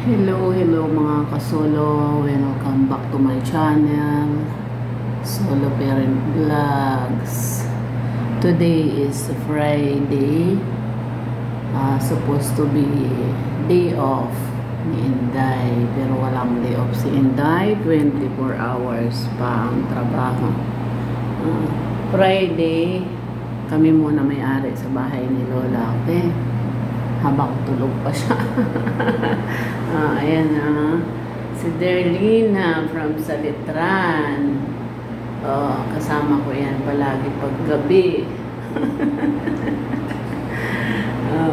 Hello mga kasolo, welcome back to my channel, Solo Parent Vlogs. Today is Friday, supposed to be day off ni Inday, pero walang day off si Inday, 24 hours pa ang trabaho. Friday, kami muna may-ari sa bahay ni Lola, okay? Habang tulog pa siya. Ayan si Derlina from Salitran. Kasama ko yan palagi paggabi.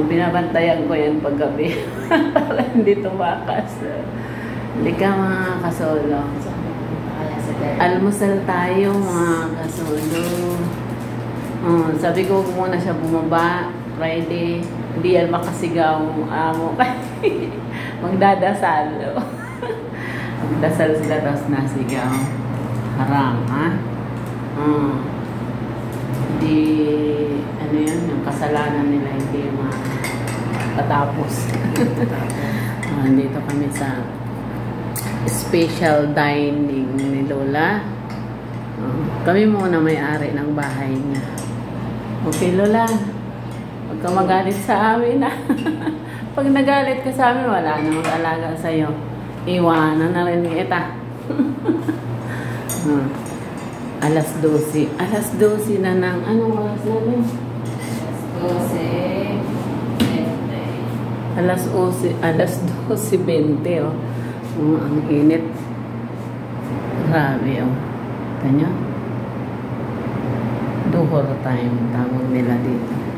Binabantayan ko yan paggabi para hindi tumakas. Hindi ka mga kasolo. Almusal tayo mga kasolo. Sabi ko muna siya bumaba Friday. Hindi yan makasigaw amo. Magdadasal. Magdasal sila tapos nasigaw. Harang, ha? Hindi, ano yun, yung kasalanan nila hindi matapos. Dito kami sa special dining ni Lola. Kami muna may-ari ng bahay niya. Okay, Lola. Huwag ka magalit sa amin, ha? Pag nagalit ka sa amin, wala na mag-alaga sa'yo. Iwanan na rin kita. Alas 12. Alas 12 na ng... Anong oras namin? Alas 12. Alas 12:20, oh. Ang init. Grabe, oh. Kanya? Duhor time. Tawag nila dito.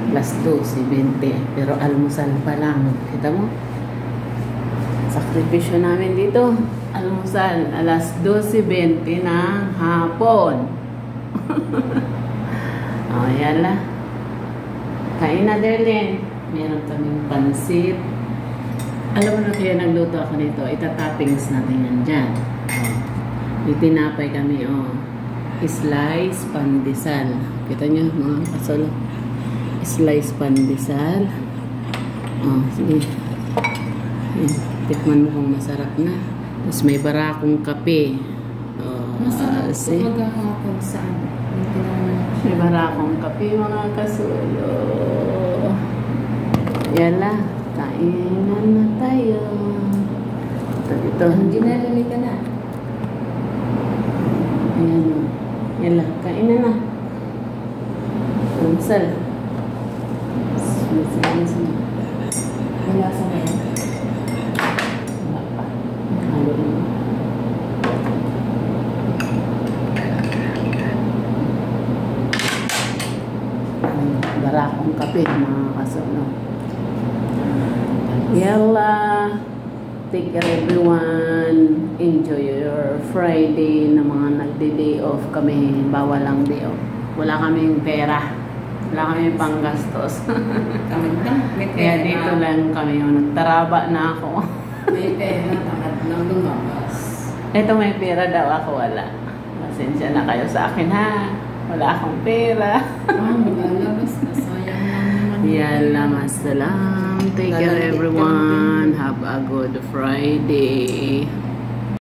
Alas 12:20. Pero almusal pa lang. Kita mo? Sakripisyo namin dito. Almusal. Alas 12:20 ng hapon. Yan lang. Kain na, Derlin. Meron kaming pansit. Alam mo na kaya nagluto ako nito. Itatoppings natin yan dyan. Itinapay kami, slice pandesal. Kita nyo, mga kasolo. Slice pandesal. Sige. Tikman mo kung masarap na. Tapos may barakong kape. Masarap po maghahapon saan? May barakong kape, mga kasulo. Yala, kainan na tayo. Ito. Hindi na lalita na. Ayan. Yala, kainan na. Ansal. Wala sa mga. Barakong kape, mga kasolo. Yalla, take care everyone. Enjoy your Friday na mga nagde-day off kami. Bawal lang day off. Wala kaming pera. Wala kaming panggastos. Kaya dito lang kami. Nagtaraba na ako. May pera, takad lang lumabas. Ito may pera daw ako, wala. Pasensya na kayo sa akin, ha? Wala akong pera. Magalabas na. Sayang lang naman. Yalla, masalam. Take care everyone. Have a good Friday.